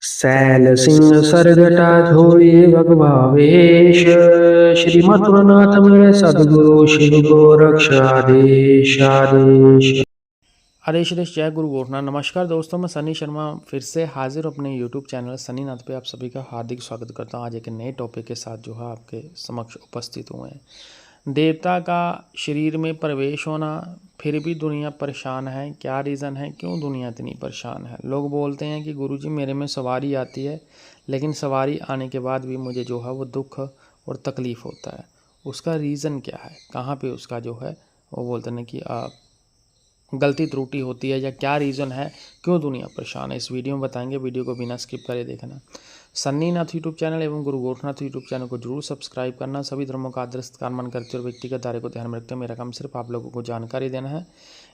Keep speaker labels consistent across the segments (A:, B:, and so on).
A: Cell Singh सरजटा धोए भगभावेश। श्रीमद्गुरुनाथ मेरे सदगुरु शिव गोरक्ष आदेश आदेश।
B: हरे श्री जय गुरु गोरखनाथ। नमस्कार दोस्तों, मैं सनी शर्मा फिर से हाजिर हूँ अपने YouTube चैनल सनी नाथ पे। आप सभी का हार्दिक स्वागत करता हूँ। आज एक नए टॉपिक के साथ जो है आपके समक्ष उपस्थित हुए हैं। देवता का शरीर में प्रवेश होना, फिर भी दुनिया परेशान है। क्या रीज़न है, क्यों दुनिया इतनी परेशान है? लोग बोलते हैं कि गुरुजी मेरे में सवारी आती है, लेकिन सवारी आने के बाद भी मुझे जो है वो दुख और तकलीफ़ होता है। उसका रीज़न क्या है, कहाँ पे उसका जो है वो बोलते हैं कि गलती त्रुटि होती है, या क्या रीज़न है, क्यों दुनिया परेशान है, इस वीडियो में बताएंगे। वीडियो को बिना स्किप करे देखना। सन्नी नाथ यूट्यूब चैनल एवं गुरु गोरखनाथ यूट्यूब चैनल को जरूर सब्सक्राइब करना। सभी धर्मों का आदर सत्कार मान करते और व्यक्तिगत दायरे को ध्यान में रखते हैं। मेरा काम सिर्फ आप लोगों को जानकारी देना है।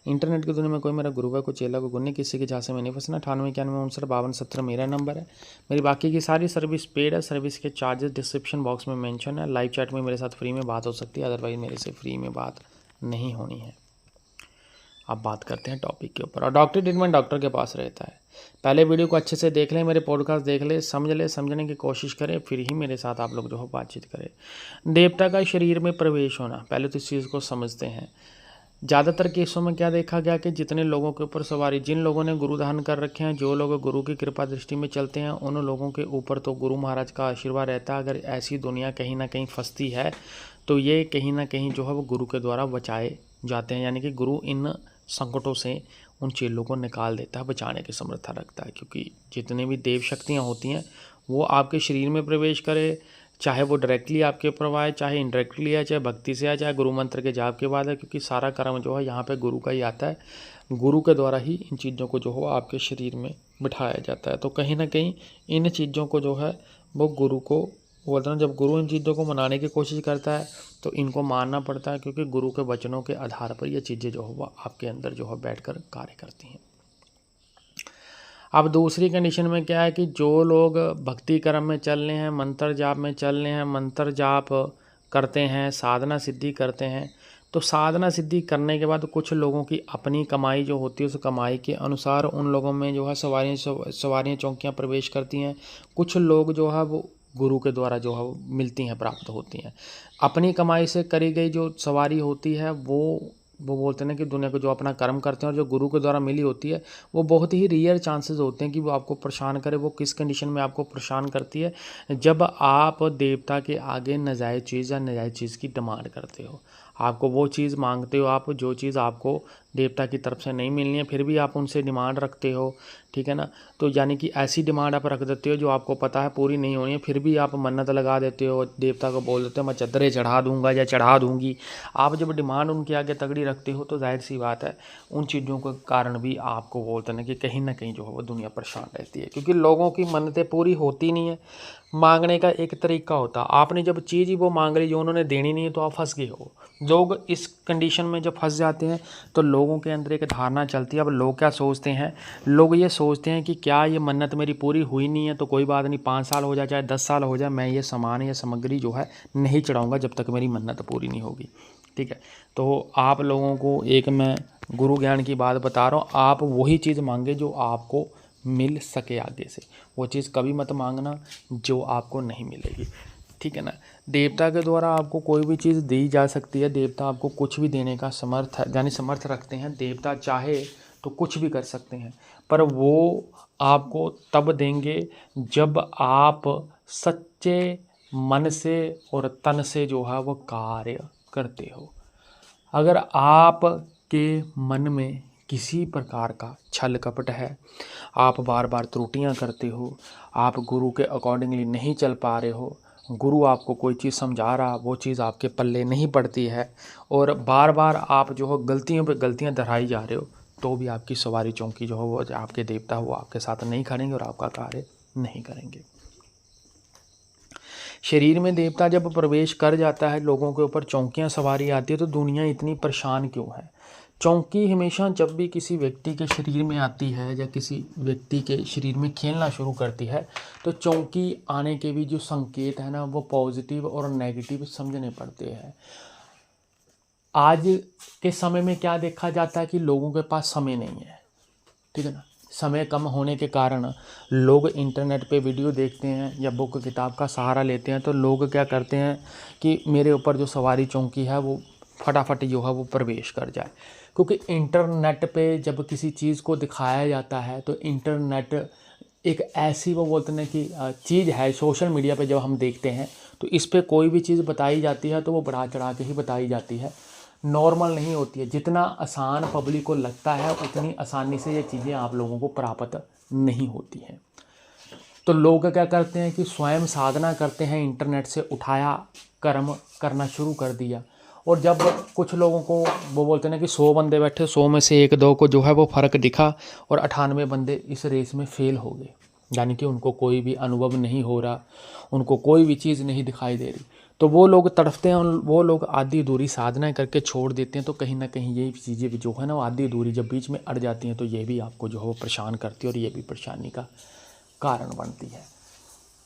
B: इंटरनेट की दुनिया में कोई मेरा गुरु है, कोई चेला, कोई गुन्नी, किसी के जहाँ से मैं नहीं फंसना। 98 91 59 52 17 मेरा नंबर है। मेरी बाकी की सारी सर्विस पेड है। सर्विस के चार्जेस डिस्क्रिप्शन बॉक्स में मेंशन है। लाइव चैट में मेरे साथ फ्री में बात हो सकती है, अदरवाइज मेरे से फ्री में बात नहीं होनी है। अब बात करते हैं टॉपिक के ऊपर। और डॉक्टरी ट्रीटमेंट डॉक्टर के पास रहता है। पहले वीडियो को अच्छे से देख लें, मेरे पॉडकास्ट देख लें, समझ लें, समझने की कोशिश करें, फिर ही मेरे साथ आप लोग जो है बातचीत करें। देवता का शरीर में प्रवेश होना, पहले तो इस चीज़ को समझते हैं। ज़्यादातर केसों में क्या देखा गया कि जितने लोगों के ऊपर सवारी, जिन लोगों ने गुरु धारण कर रखे हैं, जो लोग गुरु की कृपा दृष्टि में चलते हैं, उन लोगों के ऊपर तो गुरु महाराज का आशीर्वाद रहता है। अगर ऐसी दुनिया कहीं ना कहीं फंसती है तो ये कहीं ना कहीं जो है वो गुरु के द्वारा बचाए जाते हैं। यानी कि गुरु इन संकटों से उन चेलों को निकाल देता है, बचाने की समर्था रखता है। क्योंकि जितने भी देव शक्तियाँ होती हैं वो आपके शरीर में प्रवेश करे, चाहे वो डायरेक्टली आपके ऊपर आए, चाहे इनडायरेक्टली आए, चाहे भक्ति से आए, चाहे गुरु मंत्र के जाप के बाद है। क्योंकि सारा कर्म जो है यहाँ पे गुरु का ही आता है। गुरु के द्वारा ही इन चीज़ों को जो हो आपके शरीर में बिठाया जाता है। तो कहीं ना कहीं इन चीज़ों को जो है वो गुरु को बोलते हैं। जब गुरु इन चीज़ों को मनाने की कोशिश करता है तो इनको मानना पड़ता है, क्योंकि गुरु के वचनों के आधार पर ये चीज़ें जो है वो आपके अंदर जो है बैठ कर कार्य करती हैं। अब दूसरी कंडीशन में क्या है कि जो लोग भक्ति कर्म में चल रहे हैं, मंत्र जाप में चल रहे हैं, मंत्र जाप करते हैं, साधना सिद्धि करते हैं, तो साधना सिद्धि करने के बाद कुछ लोगों की अपनी कमाई जो होती है, उस कमाई के अनुसार उन लोगों में जो है सवारियाँ चौकियाँ प्रवेश करती हैं। कुछ लोग जो है वो गुरु के द्वारा जो है वो मिलती हैं, प्राप्त होती हैं। अपनी कमाई से करी गई जो सवारी होती है वो बोलते हैं ना कि दुनिया को जो अपना कर्म करते हैं और जो गुरु के द्वारा मिली होती है, वो बहुत ही रेयर चांसेस होते हैं कि वो आपको परेशान करे। वो किस कंडीशन में आपको परेशान करती है? जब आप देवता के आगे नाजायज़ चीज़ या नाजायज़ चीज़ की डिमांड करते हो। आपको वो चीज़ मांगते हो, आप जो चीज़ आपको देवता की तरफ से नहीं मिलनी है, फिर भी आप उनसे डिमांड रखते हो, ठीक है ना। तो यानी कि ऐसी डिमांड आप रख देते हो जो आपको पता है पूरी नहीं होनी है, फिर भी आप मन्नत लगा देते हो, देवता को बोल देते हो मैं चद्दरें चढ़ा दूंगा या चढ़ा दूंगी। आप जब डिमांड उनके आगे तगड़ी रखते हो तो जाहिर सी बात है उन चीज़ों के कारण भी आपको बोलते हैं कि कहीं ना कहीं जो है वो दुनिया परेशान रहती है। क्योंकि लोगों की मन्नतें पूरी होती नहीं है। मांगने का एक तरीका होता है, आपने जब चीज़ ही वो मांग ली जो उन्होंने देनी नहीं है तो आप फंस गए हो। लोग इस कंडीशन में जब फंस जाते हैं तो लोगों के अंदर एक धारणा चलती है। अब लोग क्या सोचते हैं, लोग ये सोचते हैं कि क्या ये मन्नत मेरी पूरी हुई नहीं है तो कोई बात नहीं, 5 साल हो जाए चाहे 10 साल हो जाए, मैं ये सामान या सामग्री जो है नहीं चढ़ाऊँगा जब तक मेरी मन्नत पूरी नहीं होगी, ठीक है। तो आप लोगों को एक मैं गुरु ज्ञान की बात बता रहा हूँ, आप वही चीज़ मांगे जो आपको मिल सके आगे से। वो चीज़ कभी मत मांगना जो आपको नहीं मिलेगी, ठीक है ना। देवता के द्वारा आपको कोई भी चीज़ दी जा सकती है। देवता आपको कुछ भी देने का समर्थ है, यानी समर्थ रखते हैं। देवता चाहे तो कुछ भी कर सकते हैं, पर वो आपको तब देंगे जब आप सच्चे मन से और तन से जो है वो कार्य करते हो। अगर आप के मन में किसी प्रकार का छल कपट है, आप बार बार त्रुटियां करते हो, आप गुरु के अकॉर्डिंगली नहीं चल पा रहे हो, गुरु आपको कोई चीज़ समझा रहा, वो चीज़ आपके पल्ले नहीं पड़ती है, और बार बार आप जो हो गलतियों पे गलतियां दोहराई जा रहे हो, तो भी आपकी सवारी चौकी जो हो वो आपके देवता वो आपके साथ नहीं खड़ेंगे और आपका कार्य नहीं करेंगे। शरीर में देवता जब प्रवेश कर जाता है, लोगों के ऊपर चौकियाँ सवारी आती है, तो दुनिया इतनी परेशान क्यों है? चौकी हमेशा जब भी किसी व्यक्ति के शरीर में आती है या किसी व्यक्ति के शरीर में खेलना शुरू करती है, तो चौकी आने के भी जो संकेत है ना वो पॉजिटिव और नेगेटिव समझने पड़ते हैं। आज के समय में क्या देखा जाता है कि लोगों के पास समय नहीं है, ठीक है ना। समय कम होने के कारण लोग इंटरनेट पे वीडियो देखते हैं या बुक किताब का सहारा लेते हैं। तो लोग क्या करते हैं कि मेरे ऊपर जो सवारी चौकी है वो फटाफट जो है वो प्रवेश कर जाए, क्योंकि इंटरनेट पे जब किसी चीज़ को दिखाया जाता है तो इंटरनेट एक ऐसी वो बोलते हैं कि चीज़ है। सोशल मीडिया पे जब हम देखते हैं तो इस पे कोई भी चीज़ बताई जाती है तो वो बढ़ा चढ़ा के ही बताई जाती है, नॉर्मल नहीं होती है। जितना आसान पब्लिक को लगता है उतनी आसानी से ये चीज़ें आप लोगों को प्राप्त नहीं होती हैं। तो लोग क्या करते हैं कि स्वयं साधना करते हैं, इंटरनेट से उठाया कर्म करना शुरू कर दिया। और जब कुछ लोगों को वो बोलते हैं ना कि 100 बंदे बैठे, 100 में से 1-2 को जो है वो फ़र्क दिखा और 98 बंदे इस रेस में फ़ेल हो गए, यानी कि उनको कोई भी अनुभव नहीं हो रहा, उनको कोई भी चीज़ नहीं दिखाई दे रही। तो वो लोग तड़फते हैं, वो लोग आधी अधूरी साधनाएं करके छोड़ देते हैं। तो कहीं ना कहीं ये चीज़ें भी जो है ना वो आधी अधूरी जब बीच में अड़ जाती हैं तो ये भी आपको जो है वो परेशान करती है और ये भी परेशानी का कारण बनती है।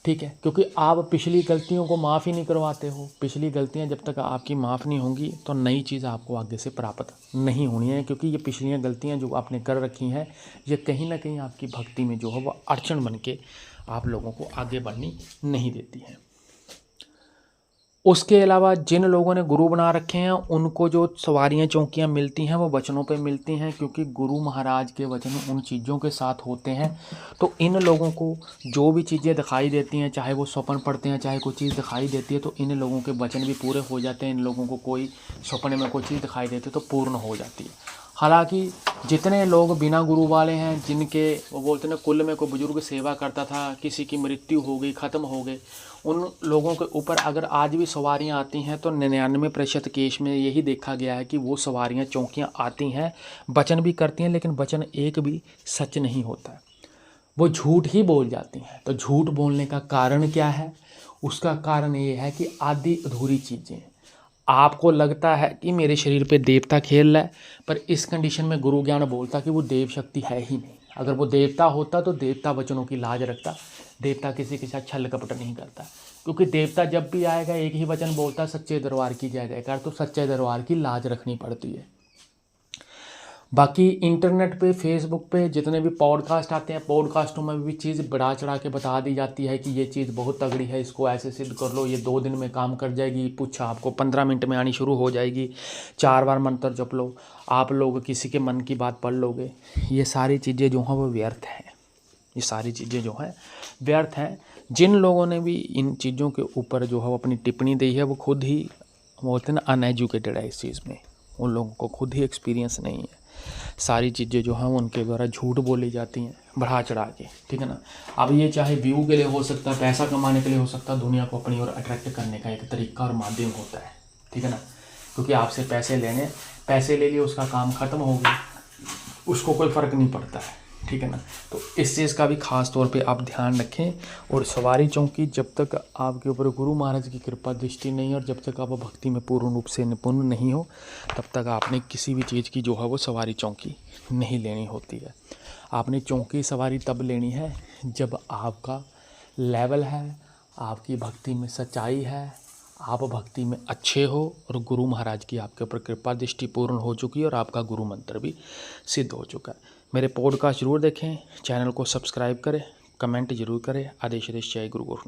B: ठीक है, क्योंकि आप पिछली गलतियों को माफ़ ही नहीं करवाते हो। पिछली गलतियां जब तक आपकी माफ़ नहीं होंगी तो नई चीज़ आपको आगे से प्राप्त नहीं होनी है, क्योंकि ये पिछलियां गलतियां जो आपने कर रखी हैं ये कहीं ना कहीं आपकी भक्ति में जो है वो अड़चन बन के आप लोगों को आगे बढ़नी नहीं देती है। उसके अलावा जिन लोगों ने गुरु बना रखे हैं उनको जो सवारियाँ चौकियाँ मिलती हैं वो वचनों पे मिलती हैं, क्योंकि गुरु महाराज के वचन उन चीज़ों के साथ होते हैं। तो इन लोगों को जो भी चीज़ें दिखाई देती हैं, चाहे वो स्वप्न पढ़ते हैं, चाहे कोई चीज़ दिखाई देती है, तो इन लोगों के वचन भी पूरे हो जाते हैं। इन लोगों को कोई सपने में कोई चीज़ दिखाई देती है तो पूर्ण हो जाती है। हालांकि जितने लोग बिना गुरु वाले हैं, जिनके वो बोलते हैं कुल में कोई बुजुर्ग सेवा करता था, किसी की मृत्यु हो गई, ख़त्म हो गए, उन लोगों के ऊपर अगर आज भी सवारियां आती हैं तो 99% केस में यही देखा गया है कि वो सवारियां चौकियां आती हैं, वचन भी करती हैं, लेकिन वचन एक भी सच नहीं होता है, वो झूठ ही बोल जाती हैं। तो झूठ बोलने का कारण क्या है? उसका कारण ये है कि आधी अधूरी चीज़ें आपको लगता है कि मेरे शरीर पे देवता खेल रहा है, पर इस कंडीशन में गुरु ज्ञान बोलता कि वो देव शक्ति है ही नहीं। अगर वो देवता होता तो देवता वचनों की लाज रखता, देवता किसी के साथ छल कपट नहीं करता, क्योंकि देवता जब भी आएगा एक ही वचन बोलता, सच्चे दरबार की जय जयकार। तो सच्चे दरबार की लाज रखनी पड़ती है। बाकी इंटरनेट पे, फेसबुक पे जितने भी पॉडकास्ट आते हैं, पॉडकास्टों में भी चीज़ बढ़ा चढ़ा के बता दी जाती है कि ये चीज़ बहुत तगड़ी है, इसको ऐसे सिद्ध कर लो, ये 2 दिन में काम कर जाएगी, पूछा आपको 15 मिनट में आनी शुरू हो जाएगी, 4 बार मंत्र जप लो, आप लोग किसी के मन की बात पढ़ लोगे। ये सारी चीज़ें जो हैं वो व्यर्थ हैं, ये सारी चीज़ें जो हैं व्यर्थ हैं। जिन लोगों ने भी इन चीज़ों के ऊपर जो है वो अपनी टिप्पणी दी है वो खुद ही बोलते हैं ना अनएजुकेटेड है इस चीज़ में, उन लोगों को खुद ही एक्सपीरियंस नहीं है। सारी चीज़ें जो हैं उनके द्वारा झूठ बोली जाती हैं बढ़ा चढ़ा के, ठीक है ना। अब ये चाहे व्यू के लिए हो सकता है, पैसा कमाने के लिए हो सकता है, दुनिया को अपनी ओर अट्रैक्ट करने का एक तरीका और माध्यम होता है, ठीक है ना। क्योंकि आपसे पैसे ले लिए, उसका काम ख़त्म हो गया, उसको कोई फ़र्क नहीं पड़ता है, ठीक है ना। तो इस चीज़ का भी ख़ास तौर पे आप ध्यान रखें। और सवारी चौकी जब तक आपके ऊपर गुरु महाराज की कृपा दृष्टि नहीं और जब तक आप भक्ति में पूर्ण रूप से निपुण नहीं हो, तब तक आपने किसी भी चीज़ की जो है वो सवारी चौकी नहीं लेनी होती है। आपने चौकी सवारी तब लेनी है जब आपका लेवल है, आपकी भक्ति में सच्चाई है, आप भक्ति में अच्छे हो और गुरु महाराज की आपके ऊपर कृपा दृष्टि पूर्ण हो चुकी है और आपका गुरु मंत्र भी सिद्ध हो चुका है। मेरे पॉडकास्ट जरूर देखें, चैनल को सब्सक्राइब करें, कमेंट जरूर करें। आदेश जय गुरु गोरखनाथ।